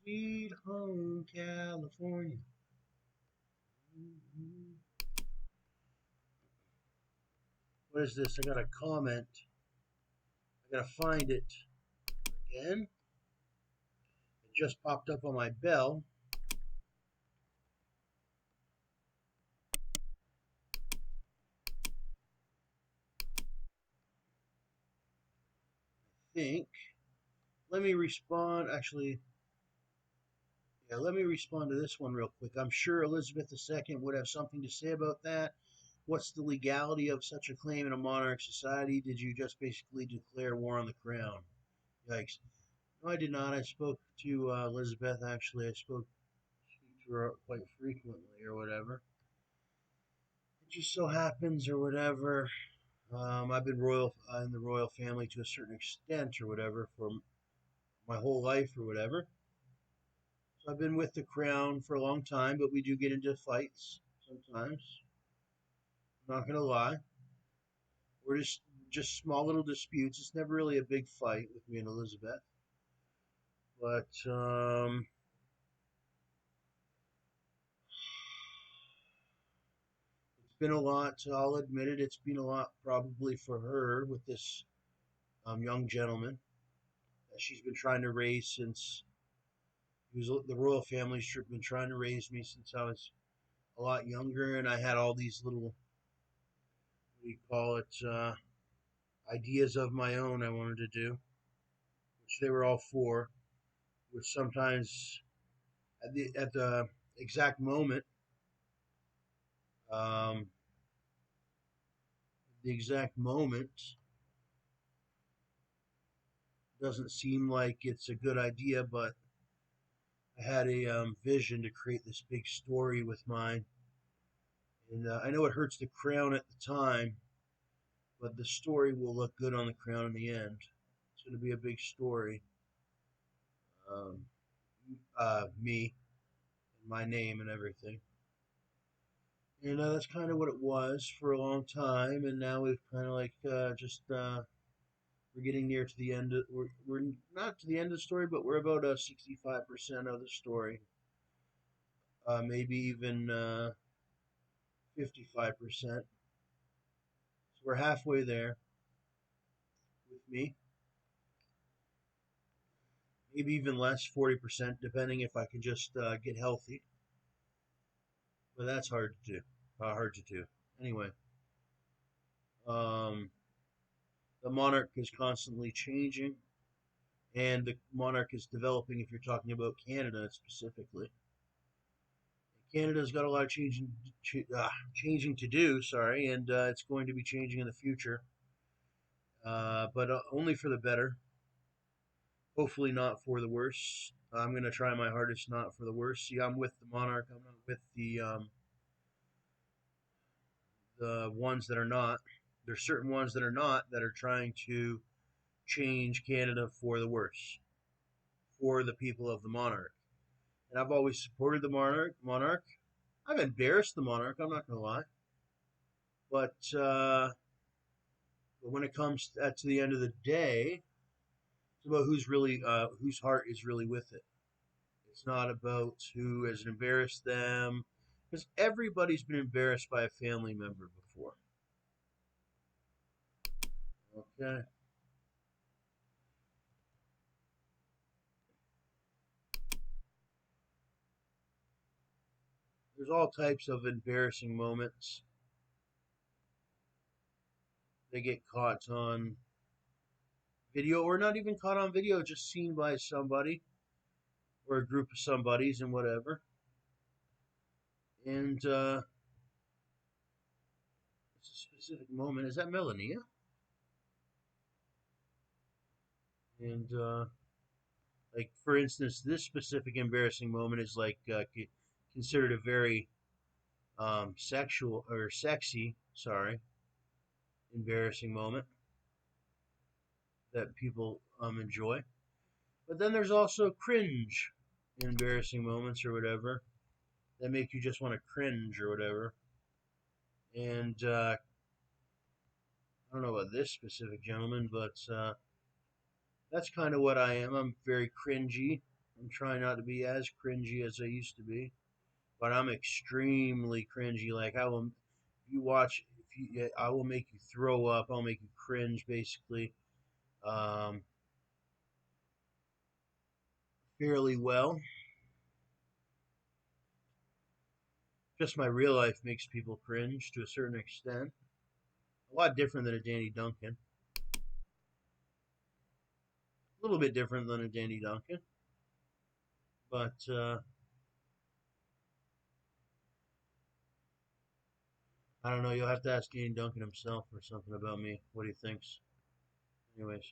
Sweet home California. What is this? I got a comment. I gotta find it again. It just popped up on my bell. I think. Let me respond. Actually, yeah, let me respond to this one real quick. I'm sure Elizabeth II would have something to say about that. What's the legality of such a claim in a monarch society? Did you just basically declare war on the crown? Yikes. No, I did not. I spoke to Elizabeth, actually. Speak to her quite frequently or whatever. It just so happens or whatever. I've been royal in the royal family to a certain extent or whatever for my whole life or whatever. So I've been with the crown for a long time, but we do get into fights sometimes. I'm not gonna lie. We're just small little disputes. It's never really a big fight with me and Elizabeth, but it's been a lot. I'll admit it. It's been a lot probably for her with this young gentleman that she's been trying to raise since he was the royal family's been trying to raise me since I was a lot younger, and I had all these little what do you call it ideas of my own I wanted to do, which they were all for. Which sometimes at the exact moment, um, the exact moment doesn't seem like it's a good idea, but I had a vision to create this big story with mine, and I know it hurts the crown at the time, but the story will look good on the crown in the end. It's going to be a big story. Um, me and my name and everything. And that's kind of what it was for a long time. And now we've kind of like just we're getting near to the end. We're not to the end of the story, but we're about 65% of the story. Maybe even 55%. So we're halfway there with me. Maybe even less, 40%, depending if I can just get healthy. But that's hard to do. Hard to do. Anyway, um, the monarch is constantly changing, and the monarch is developing. If you're talking about Canada specifically, Canada's got a lot of changing to do. Sorry, and it's going to be changing in the future, but only for the better. Hopefully, not for the worse. I'm going to try my hardest not for the worse. See, I'm with the monarch. I'm not with the ones that are not. There's certain ones that are not that are trying to change Canada for the worse for the people of the monarch. And I've always supported the monarch. I've embarrassed the monarch. I'm not going to lie, but when it comes to the end of the day, it's about whose heart is really with it. It's not about who has embarrassed them, because everybody's been embarrassed by a family member before. Okay, there's all types of embarrassing moments. They get caught on video, or not even caught on video, just seen by somebody or a group of somebodies and whatever. And it's a specific moment. Is that Melania? And like for instance, this specific embarrassing moment is like considered a very sexual or sexy, sorry, embarrassing moment that people enjoy. But then there's also cringe embarrassing moments or whatever that make you just want to cringe or whatever. And I don't know about this specific gentleman, but that's kind of what I am. I'm very cringy. I'm trying not to be as cringy as I used to be, but I'm extremely cringy. Like I will, if you watch, if you, yeah, I will make you throw up. I'll make you cringe, basically, um, fairly well. Just my real life makes people cringe to a certain extent. A lot different than a Danny Duncan. A little bit different than a Danny Duncan, but I don't know. You'll have to ask Danny Duncan himself or something about me. What he thinks. Anyways.